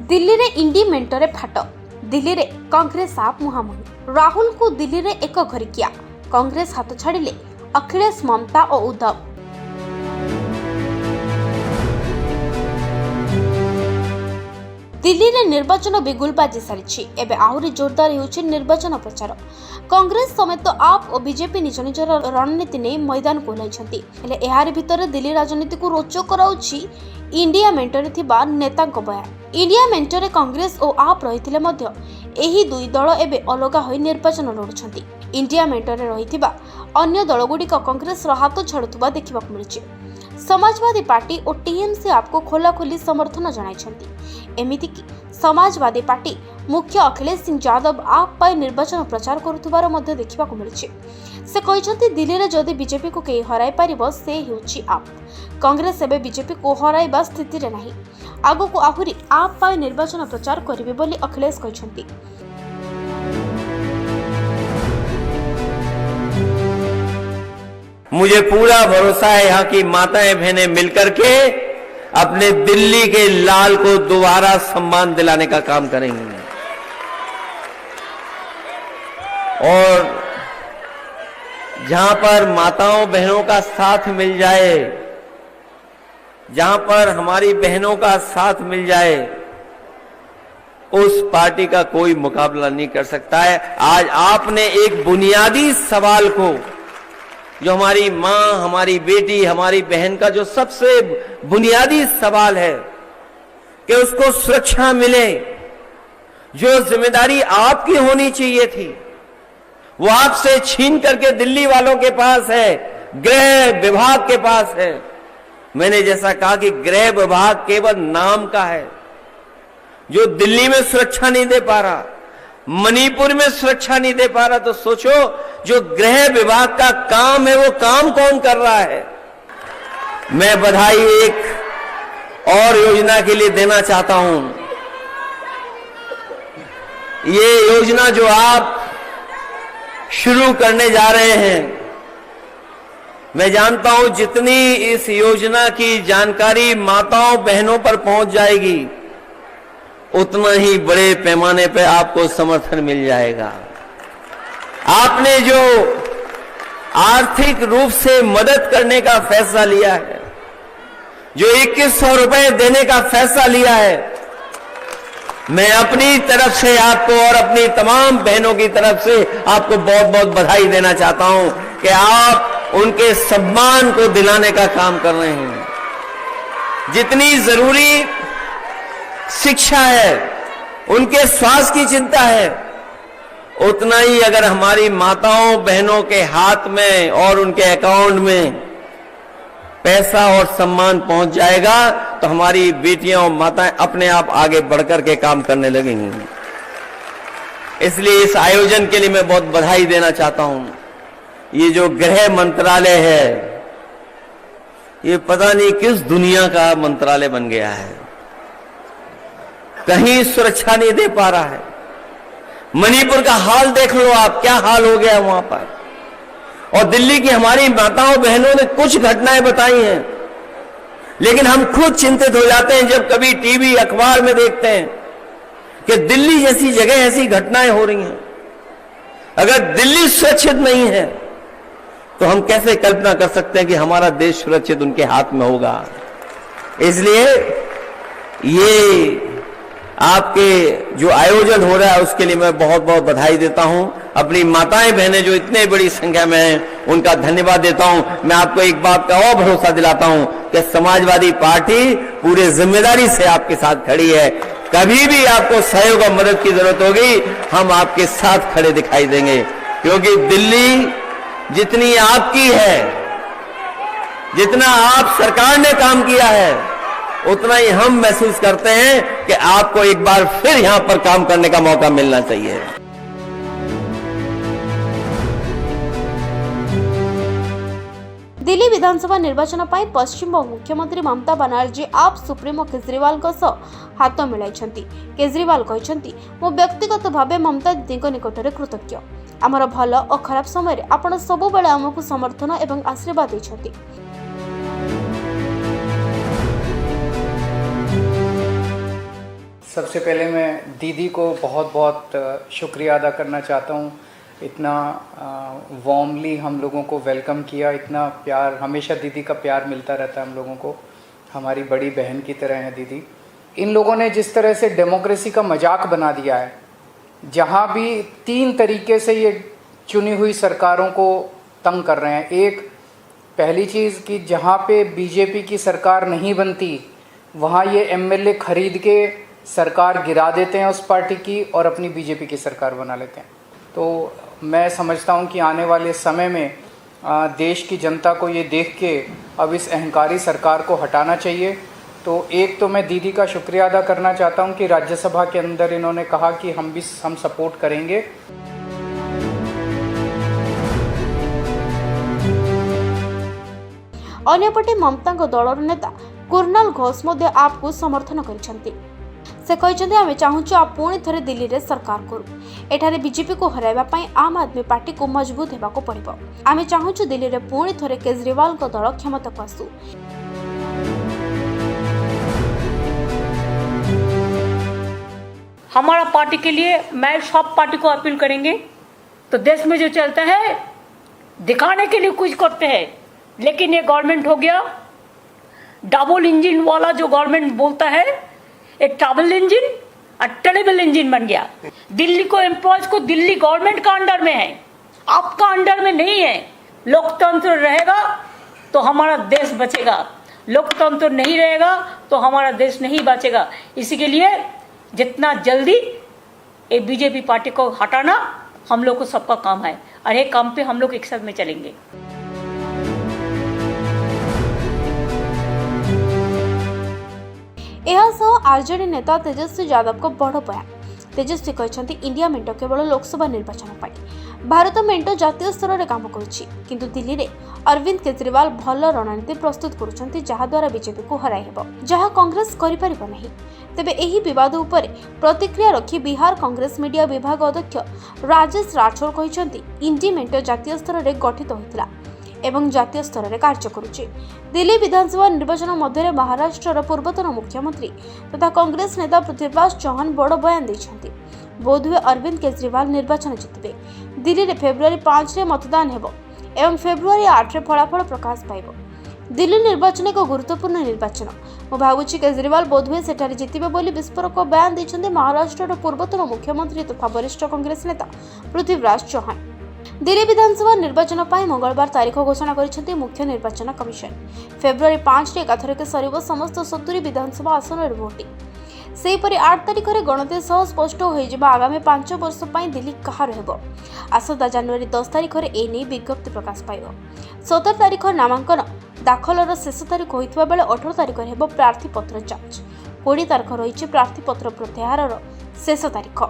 दिल्ली रे इंडी मेंटरे फाट दिल्ली रे कांग्रेस आप मुहांमुही राहुल को दिल्ली रे एक घरिकिया कांग्रेस हाथ छाड़िले अखिलेश ममता और उद्धव। दिल्ली रे निर्वाचन बिगुल बाजी सारी एबे आहुरी जोरदार होउछि निर्वाचन प्रचार। कांग्रेस समेत आप और बीजेपी निज निजर रणनीति नहीं मैदान को ओह्लाइछन्ति। हेले एहार भितर दिल्ली राजनीति को रोचक कराउछि इंडिया मेंटरे थिबा नेतांक बयान। इंडिया मेंटरे कांग्रेस और आप रहिथिले मध्य एही दुई दल एबे अलगा होई निर्वाचन लड़ुछन्ति। इंडिया मेंटरे रहिथिबा अन्य दलगुड़िक कांग्रेस हाथ छाड़ुवा देखा मिलुछि। समाजवादी पार्टी और टीएमसी आपको खोलाखोली समर्थन जणाइछन्ति। एमिति कि समाजवादी पार्टी मुख्य अखिलेश सिंह यादव आप पाई निर्वाचन प्रचार करुथुबार मध्य देखा मिलुछि। से कहते दिल्ली रे जदि बीजेपी को कई हराई पारिबो से हेउछि आप। कांग्रेस एबे बीजेपी को हराइबा स्थिति रे नाही। आगो को आहुरी आप पाई निर्वाचन प्रचार करिवे बोली अखिलेश कहछन्ति। मुझे पूरा भरोसा है यहाँ की माताएं बहनें मिलकर के अपने दिल्ली के लाल को दोबारा सम्मान दिलाने का काम करेंगी। और जहां पर माताओं बहनों का साथ मिल जाए, जहां पर हमारी बहनों का साथ मिल जाए, उस पार्टी का कोई मुकाबला नहीं कर सकता है। आज आपने एक बुनियादी सवाल को, जो हमारी मां, हमारी बेटी, हमारी बहन का जो सबसे बुनियादी सवाल है कि उसको सुरक्षा मिले, जो जिम्मेदारी आपकी होनी चाहिए थी वो आपसे छीन करके दिल्ली वालों के पास है, गृह विभाग के पास है। मैंने जैसा कहा कि गृह विभाग केवल नाम का है, जो दिल्ली में सुरक्षा नहीं दे पा रहा, मणिपुर में सुरक्षा नहीं दे पा रहा, तो सोचो जो गृह विभाग का काम है वो काम कौन कर रहा है। मैं बधाई एक और योजना के लिए देना चाहता हूं। ये योजना जो आप शुरू करने जा रहे हैं, मैं जानता हूं जितनी इस योजना की जानकारी माताओं बहनों पर पहुंच जाएगी, उतना ही बड़े पैमाने पे आपको समर्थन मिल जाएगा। आपने जो आर्थिक रूप से मदद करने का फैसला लिया है, जो 2100 रुपए देने का फैसला लिया है, मैं अपनी तरफ से आपको और अपनी तमाम बहनों की तरफ से आपको बहुत बहुत बधाई देना चाहता हूं कि आप उनके सम्मान को दिलाने का काम कर रहे हैं। जितनी जरूरी शिक्षा है, उनके स्वास्थ्य की चिंता है, उतना ही अगर हमारी माताओं बहनों के हाथ में और उनके अकाउंट में पैसा और सम्मान पहुंच जाएगा तो हमारी बेटियां और माताएं अपने आप आगे बढ़कर के काम करने लगेंगी। इसलिए इस आयोजन के लिए मैं बहुत बधाई देना चाहता हूं। ये जो गृह मंत्रालय है, ये पता नहीं किस दुनिया का मंत्रालय बन गया है। कहीं सुरक्षा नहीं दे पा रहा है। मणिपुर का हाल देख लो आप, क्या हाल हो गया वहां पर। और दिल्ली की हमारी माताओं बहनों ने कुछ घटनाएं बताई हैं, लेकिन हम खुद चिंतित हो जाते हैं जब कभी टीवी अखबार में देखते हैं कि दिल्ली जैसी जगह ऐसी घटनाएं हो रही हैं। अगर दिल्ली सुरक्षित नहीं है तो हम कैसे कल्पना कर सकते हैं कि हमारा देश सुरक्षित उनके हाथ में होगा। इसलिए ये आपके जो आयोजन हो रहा है उसके लिए मैं बहुत बहुत बधाई देता हूं। अपनी माताएं बहनें जो इतने बड़ी संख्या में हैं, उनका धन्यवाद देता हूं। मैं आपको एक बात का और भरोसा दिलाता हूं कि समाजवादी पार्टी पूरे जिम्मेदारी से आपके साथ खड़ी है। कभी भी आपको सहयोग और मदद की जरूरत होगी, हम आपके साथ खड़े दिखाई देंगे, क्योंकि दिल्ली जितनी आपकी है, जितना आप सरकार ने काम किया है, उतना ही हम महसूस करते हैं कि आपको एक बार फिर यहां पर काम करने का मौका मिलना चाहिए। दिल्ली विधानसभा निर्वाचन पाई पश्चिम मुख्यमंत्री ममता बनर्जी आप सुप्रीमो केजरीवाल हाथ मिलाई। केजरीवाल कहते मो व्यक्तिगत भाव ममता दीदी निकट कृतज्ञ। आमर भल और खराब समय आपण सबु बेले आमको समर्थन और आशीर्वाद देछंती। सबसे पहले मैं दीदी को बहुत बहुत शुक्रिया अदा करना चाहता हूँ। इतना वार्मली हम लोगों को वेलकम किया, इतना प्यार, हमेशा दीदी का प्यार मिलता रहता है हम लोगों को। हमारी बड़ी बहन की तरह है दीदी। इन लोगों ने जिस तरह से डेमोक्रेसी का मजाक बना दिया है, जहाँ भी 3 तरीके से ये चुनी हुई सरकारों को तंग कर रहे हैं। एक, पहली चीज़ कि जहाँ पे बीजेपी की सरकार नहीं बनती वहाँ ये एमएलए खरीद के सरकार गिरा देते हैं उस पार्टी की और अपनी बीजेपी की सरकार बना लेते हैं। तो मैं समझता हूँ कि आने वाले समय में देश की जनता को ये देख के अब इस अहंकारी सरकार को हटाना चाहिए। तो एक तो मैं दीदी का शुक्रिया अदा करना चाहता हूँ कि राज्यसभा के अंदर इन्होंने कहा कि हम सपोर्ट करेंगे। अन्यपटे ममता दलर नेता कुर्नाल घोष मध्य आप को समर्थन करिसेंती। से कहते आम चाहूँ आप पुणी थे दिल्ली रे सरकार करू। एठारे बीजेपी को हराइबा पई आम आदमी पार्टी को मजबूत हेबाको पड़िबो। आम चाहूँ दिल्ली रे पुणी थे केजरीवाल को दल क्षमता को आसू। हमारा पार्टी के लिए मैं सब पार्टी को अपील करेंगे। तो देश में जो चलता है दिखाने के लिए कुछ करते हैं, लेकिन ये गवर्नमेंट हो गया डबल इंजन वाला। जो गवर्नमेंट बोलता है एक ट्रैवल इंजन और टेरेबल इंजन बन गया। दिल्ली को एम्प्लॉयज को दिल्ली गवर्नमेंट का अंडर में है, आपका अंडर में नहीं है। लोकतंत्र रहेगा तो हमारा देश बचेगा, लोकतंत्र नहीं रहेगा तो हमारा देश नहीं बचेगा। इसी के लिए जितना जल्दी ये बीजेपी पार्टी को हटाना हम लोग को सबका काम है और ये काम पे हम लोग एक साथ में चलेंगे। आरजेडी नेता तेजस्वी यादव को बड़ बयान। तेजस्वी कहते इंडिया मेंट केवल लोकसभा निर्वाचन पर, भारत मेंट जातीय स्तर में काम करुच्ची, किंतु दिल्ली रे अरविंद केजरीवाल भल रणनीति प्रस्तुत करुछंती जहाद्वारा बीजेपी को हराई हेबो, जहां कांग्रेस करि परिबो नहीं। तेबे एही विवाद उपरे प्रतिक्रिया रखी बिहार कांग्रेस मीडिया विभाग अध्यक्ष राजेश राठौर कहते इंडी मेंट जातीय स्तर में गठित होइतिला एवं जातीय स्तर में कार्य करुचे। दिल्ली विधानसभा निर्वाचन मध्य महाराष्ट्र पूर्वतन मुख्यमंत्री तथा कांग्रेस नेता पृथ्वीराज चौहान बड़ बयान देछंती। बोधहुए अरविंद केजरीवाल निर्वाचन जितबे। दिल्ली में फेब्रुआरी 5 रे मतदान हेबो एवं फेब्रुआरी 8 रे फलाफल प्रकाश पाइबो। दिल्ली निर्वाचन एक गुरुत्वपूर्ण निर्वाचन। मु भावुची केजरीवाल बोधहुए सेठारे जितिबे बोली विस्फोरक बयान देछंती महाराष्ट्र पूर्वतन मुख्यमंत्री तथा वरिष्ठ कांग्रेस नेता पृथ्वीराज चौहान। दिल्ली विधानसभा निर्वाचन पर मंगलवार तारीख घोषणा करिसेंती मुख्य निर्वाचन कमिशन। फेब्रुआरी 5 रे एकाथरके सरिबो समस्त 70 विधानसभा आसन रे भोटिंग। सेहीपरि 8 तारीख रे गणति सह स्पष्ट होई जिबा आगामी 5 वर्ष पई दिल्ली कहार हेबो। आसंता जनवरी 10 तारीख रे एने विज्ञप्ति प्रकाश पाइबो। 17 तारीख नामांकन दाखलर शेष तारीख होइतबा बेले 18 तारीख हेबो प्रार्थी पत्र जांच। 20 तारीख रहिछि प्रार्थी पत्र प्रत्याहारर शेष तारीख।